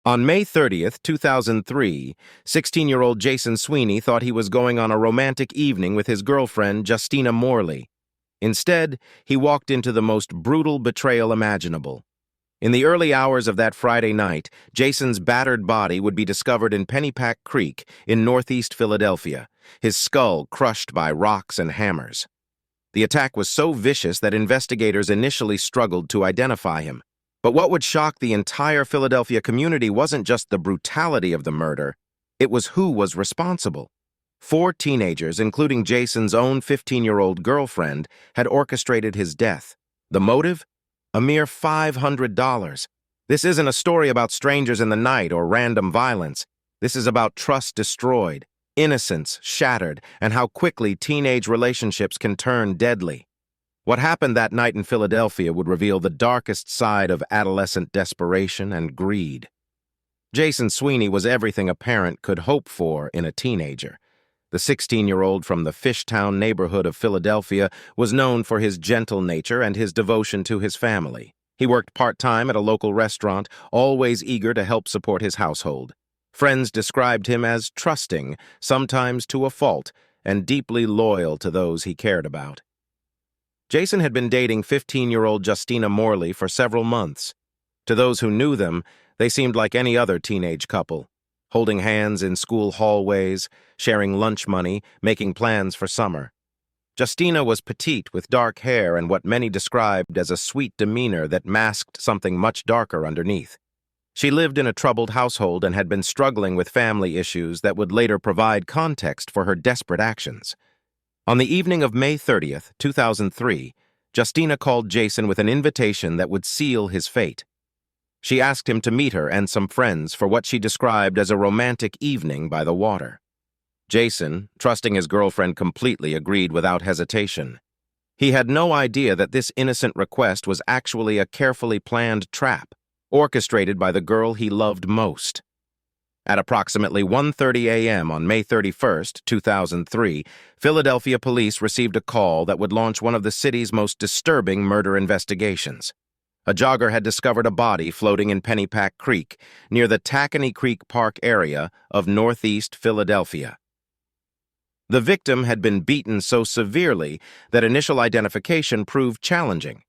On May 30th, 2003, 16-year-old Jason Sweeney thought he was going on a romantic evening with his girlfriend, Justina Morley. Instead, he walked into the most brutal betrayal imaginable. In the early hours of that Friday night, Jason's battered body would be discovered in Pennypack Creek in northeast Philadelphia, his skull crushed by rocks and hammers. The attack was so vicious that investigators initially struggled to identify him. But what would shock the entire Philadelphia community wasn't just the brutality of the murder, it was who was responsible. 4 teenagers, including Jason's own 15-year-old girlfriend, had orchestrated his death. The motive? A mere $500. This isn't a story about strangers in the night or random violence. This is about trust destroyed, innocence shattered, and how quickly teenage relationships can turn deadly. What happened that night in Philadelphia would reveal the darkest side of adolescent desperation and greed. Jason Sweeney was everything a parent could hope for in a teenager. The 16-year-old from the Fishtown neighborhood of Philadelphia was known for his gentle nature and his devotion to his family. He worked part-time at a local restaurant, always eager to help support his household. Friends described him as trusting, sometimes to a fault, and deeply loyal to those he cared about. Jason had been dating 15-year-old Justina Morley for several months. To those who knew them, they seemed like any other teenage couple, holding hands in school hallways, sharing lunch money, making plans for summer. Justina was petite with dark hair and what many described as a sweet demeanor that masked something much darker underneath. She lived in a troubled household and had been struggling with family issues that would later provide context for her desperate actions. On the evening of May 30th, 2003, Justina called Jason with an invitation that would seal his fate. She asked him to meet her and some friends for what she described as a romantic evening by the water. Jason, trusting his girlfriend completely, agreed without hesitation. He had no idea that this innocent request was actually a carefully planned trap, orchestrated by the girl he loved most. At approximately 1:30 a.m. on May 31st, 2003, Philadelphia police received a call that would launch one of the city's most disturbing murder investigations. A jogger had discovered a body floating in Pennypack Creek, near the Tacony Creek Park area of northeast Philadelphia. The victim had been beaten so severely that initial identification proved challenging.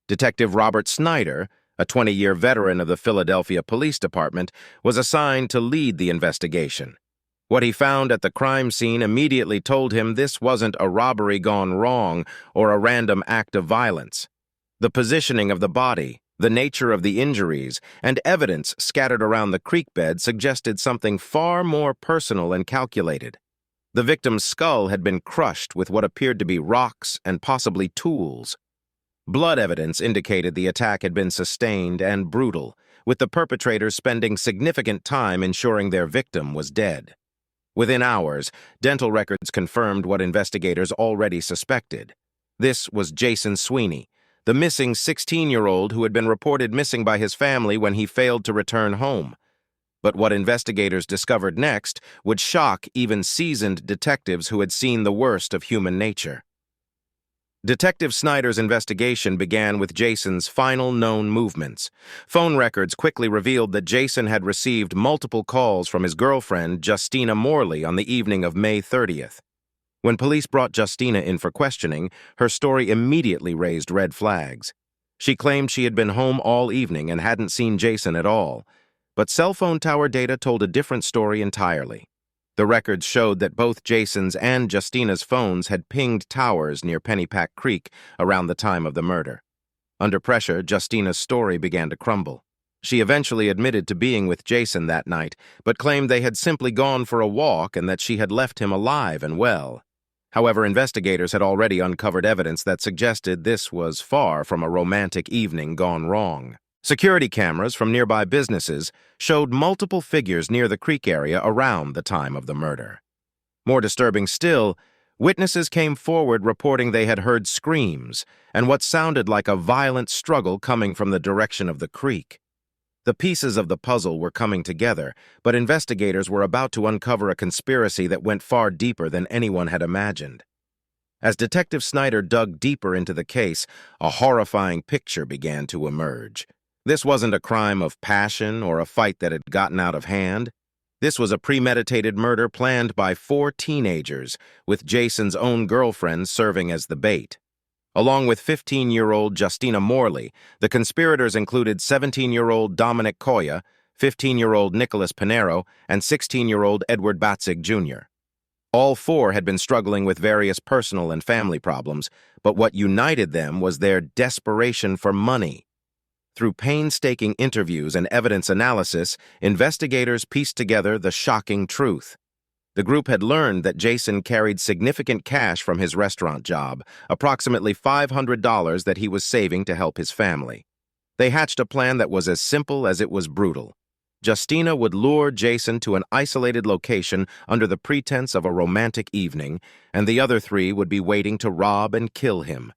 Detective Robert Snyder, a 20-year veteran of the Philadelphia Police Department, was assigned to lead the investigation. What he found at the crime scene immediately told him this wasn't a robbery gone wrong or a random act of violence. The positioning of the body, the nature of the injuries, and evidence scattered around the creek bed suggested something far more personal and calculated. The victim's skull had been crushed with what appeared to be rocks and possibly tools. Blood evidence indicated the attack had been sustained and brutal, with the perpetrators spending significant time ensuring their victim was dead. Within hours, dental records confirmed what investigators already suspected. This was Jason Sweeney, the missing 16-year-old who had been reported missing by his family when he failed to return home. But what investigators discovered next would shock even seasoned detectives who had seen the worst of human nature. Detective Snyder's investigation began with Jason's final known movements. Phone records quickly revealed that Jason had received multiple calls from his girlfriend, Justina Morley, on the evening of May 30th. When police brought Justina in for questioning, her story immediately raised red flags. She claimed she had been home all evening and hadn't seen Jason at all. But cell phone tower data told a different story entirely. The records showed that both Jason's and Justina's phones had pinged towers near Pennypack Creek around the time of the murder. Under pressure, Justina's story began to crumble. She eventually admitted to being with Jason that night, but claimed they had simply gone for a walk and that she had left him alive and well. However, investigators had already uncovered evidence that suggested this was far from a romantic evening gone wrong. Security cameras from nearby businesses showed multiple figures near the creek area around the time of the murder. More disturbing still, witnesses came forward reporting they had heard screams and what sounded like a violent struggle coming from the direction of the creek. The pieces of the puzzle were coming together, but investigators were about to uncover a conspiracy that went far deeper than anyone had imagined. As Detective Snyder dug deeper into the case, a horrifying picture began to emerge. This wasn't a crime of passion or a fight that had gotten out of hand. This was a premeditated murder planned by 4 teenagers, with Jason's own girlfriend serving as the bait. Along with 15-year-old Justina Morley, the conspirators included 17-year-old Dominic Koya, 15-year-old Nicholas Pinero, and 16-year-old Edward Batzig Jr. All 4 had been struggling with various personal and family problems, but what united them was their desperation for money. Through painstaking interviews and evidence analysis, investigators pieced together the shocking truth. The group had learned that Jason carried significant cash from his restaurant job, approximately $500 that he was saving to help his family. They hatched a plan that was as simple as it was brutal. Justina would lure Jason to an isolated location under the pretense of a romantic evening, and the other 3 would be waiting to rob and kill him.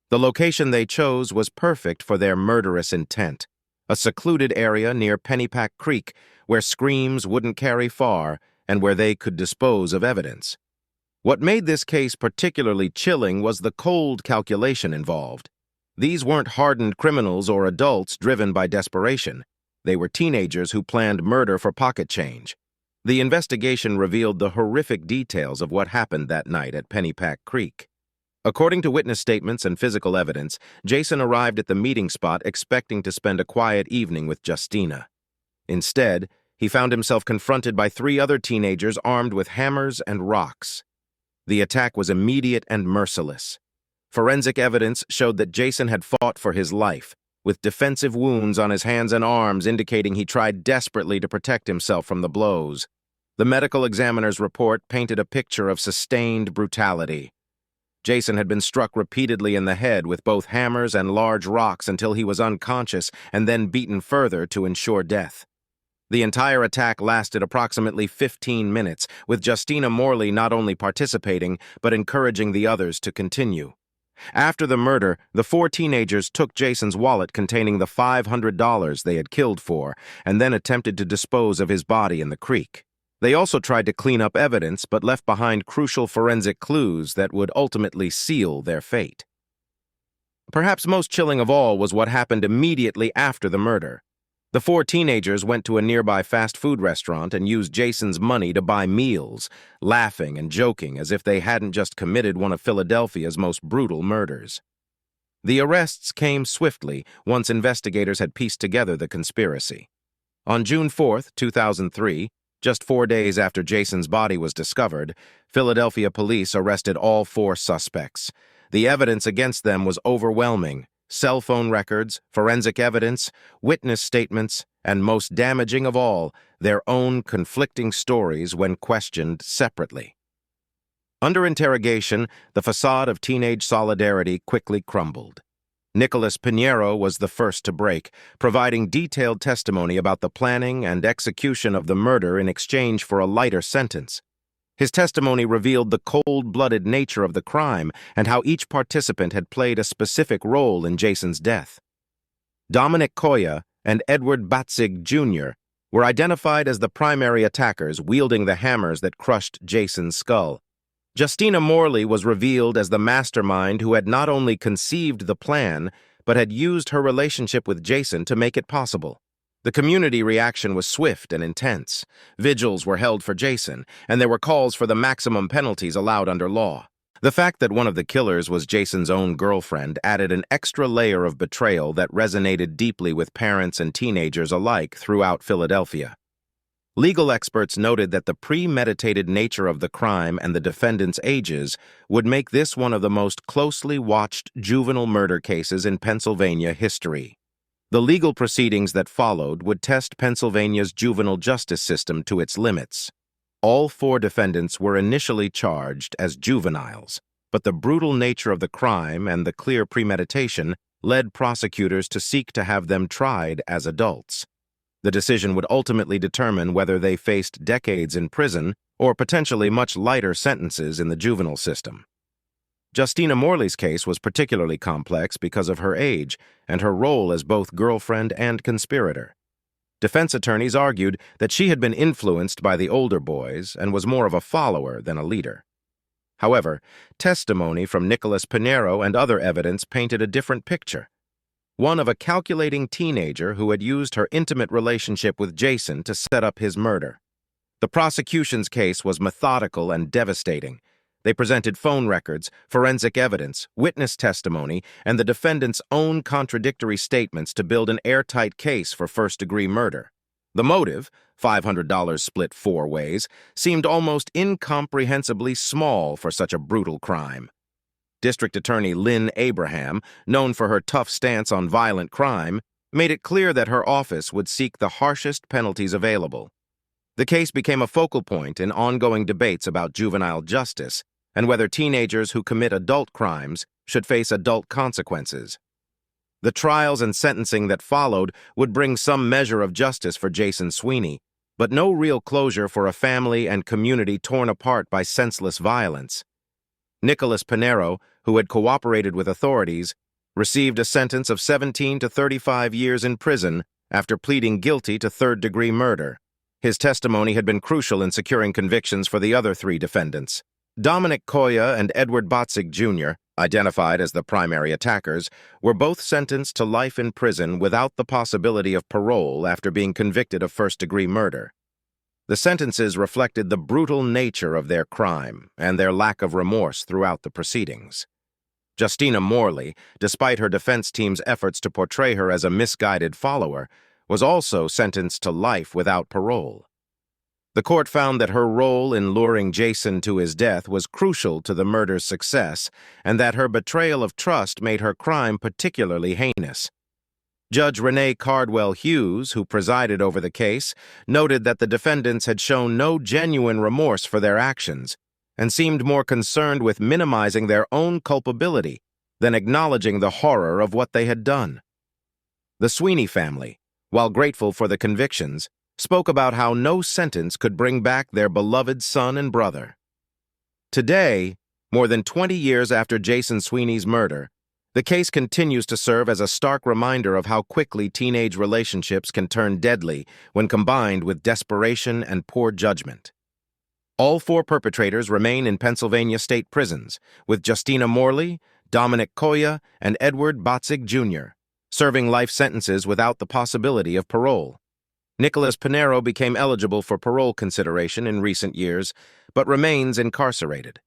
The location they chose was perfect for their murderous intent, a secluded area near Pennypack Creek where screams wouldn't carry far and where they could dispose of evidence. What made this case particularly chilling was the cold calculation involved. These weren't hardened criminals or adults driven by desperation. They were teenagers who planned murder for pocket change. The investigation revealed the horrific details of what happened that night at Pennypack Creek. According to witness statements and physical evidence, Jason arrived at the meeting spot expecting to spend a quiet evening with Justina. Instead, he found himself confronted by 3 other teenagers armed with hammers and rocks. The attack was immediate and merciless. Forensic evidence showed that Jason had fought for his life, with defensive wounds on his hands and arms indicating he tried desperately to protect himself from the blows. The medical examiner's report painted a picture of sustained brutality. Jason had been struck repeatedly in the head with both hammers and large rocks until he was unconscious and then beaten further to ensure death. The entire attack lasted approximately 15 minutes, with Justina Morley not only participating, but encouraging the others to continue. After the murder, the 4 teenagers took Jason's wallet containing the $500 they had killed for, and then attempted to dispose of his body in the creek. They also tried to clean up evidence, but left behind crucial forensic clues that would ultimately seal their fate. Perhaps most chilling of all was what happened immediately after the murder. The 4 teenagers went to a nearby fast food restaurant and used Jason's money to buy meals, laughing and joking as if they hadn't just committed one of Philadelphia's most brutal murders. The arrests came swiftly once investigators had pieced together the conspiracy. On June 4, 2003, just 4 days after Jason's body was discovered, Philadelphia police arrested all 4 suspects. The evidence against them was overwhelming. Cell phone records, forensic evidence, witness statements, and most damaging of all, their own conflicting stories when questioned separately. Under interrogation, the facade of teenage solidarity quickly crumbled. Nicholas Pinero was the first to break, providing detailed testimony about the planning and execution of the murder in exchange for a lighter sentence. His testimony revealed the cold-blooded nature of the crime and how each participant had played a specific role in Jason's death. Dominic Koya and Edward Batzig Jr. were identified as the primary attackers wielding the hammers that crushed Jason's skull. Justina Morley was revealed as the mastermind who had not only conceived the plan, but had used her relationship with Jason to make it possible. The community reaction was swift and intense. Vigils were held for Jason, and there were calls for the maximum penalties allowed under law. The fact that one of the killers was Jason's own girlfriend added an extra layer of betrayal that resonated deeply with parents and teenagers alike throughout Philadelphia. Legal experts noted that the premeditated nature of the crime and the defendants' ages would make this one of the most closely watched juvenile murder cases in Pennsylvania history. The legal proceedings that followed would test Pennsylvania's juvenile justice system to its limits. All 4 defendants were initially charged as juveniles, but the brutal nature of the crime and the clear premeditation led prosecutors to seek to have them tried as adults. The decision would ultimately determine whether they faced decades in prison or potentially much lighter sentences in the juvenile system. Justina Morley's case was particularly complex because of her age and her role as both girlfriend and conspirator. Defense attorneys argued that she had been influenced by the older boys and was more of a follower than a leader. However, testimony from Nicholas Pinero and other evidence painted a different picture. one of a calculating teenager who had used her intimate relationship with Jason to set up his murder. The prosecution's case was methodical and devastating. They presented phone records, forensic evidence, witness testimony, and the defendant's own contradictory statements to build an airtight case for first-degree murder. The motive, $500 split 4 ways, seemed almost incomprehensibly small for such a brutal crime. District Attorney Lynn Abraham, known for her tough stance on violent crime, made it clear that her office would seek the harshest penalties available. The case became a focal point in ongoing debates about juvenile justice and whether teenagers who commit adult crimes should face adult consequences. The trials and sentencing that followed would bring some measure of justice for Jason Sweeney, but no real closure for a family and community torn apart by senseless violence. Nicholas Pinero, who had cooperated with authorities, received a sentence of 17 to 35 years in prison after pleading guilty to third-degree murder. His testimony had been crucial in securing convictions for the other 3 defendants. Dominic Coya and Edward Botzig Jr., identified as the primary attackers, were both sentenced to life in prison without the possibility of parole after being convicted of first-degree murder. The sentences reflected the brutal nature of their crime and their lack of remorse throughout the proceedings. Justina Morley, despite her defense team's efforts to portray her as a misguided follower, was also sentenced to life without parole. The court found that her role in luring Jason to his death was crucial to the murder's success, and that her betrayal of trust made her crime particularly heinous. Judge Renee Cardwell Hughes, who presided over the case, noted that the defendants had shown no genuine remorse for their actions and seemed more concerned with minimizing their own culpability than acknowledging the horror of what they had done. The Sweeney family, while grateful for the convictions, spoke about how no sentence could bring back their beloved son and brother. Today, more than 20 years after Jason Sweeney's murder, the case continues to serve as a stark reminder of how quickly teenage relationships can turn deadly when combined with desperation and poor judgment. All 4 perpetrators remain in Pennsylvania state prisons, with Justina Morley, Dominic Coya, and Edward Botzig Jr., serving life sentences without the possibility of parole. Nicholas Pinero became eligible for parole consideration in recent years, but remains incarcerated.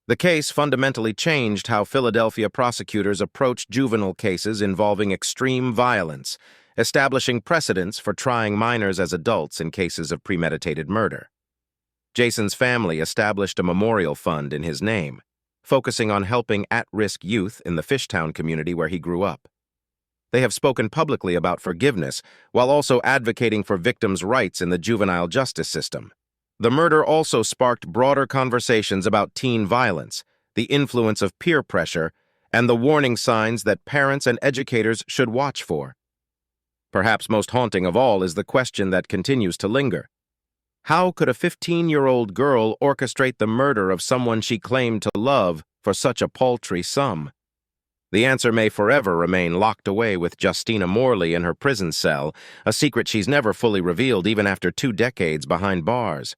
The case fundamentally changed how Philadelphia prosecutors approached juvenile cases involving extreme violence, establishing precedents for trying minors as adults in cases of premeditated murder. Jason's family established a memorial fund in his name, focusing on helping at-risk youth in the Fishtown community where he grew up. They have spoken publicly about forgiveness while also advocating for victims' rights in the juvenile justice system. The murder also sparked broader conversations about teen violence, the influence of peer pressure, and the warning signs that parents and educators should watch for. Perhaps most haunting of all is the question that continues to linger. How could a 15-year-old girl orchestrate the murder of someone she claimed to love for such a paltry sum? The answer may forever remain locked away with Justina Morley in her prison cell, a secret she's never fully revealed even after 2 decades behind bars.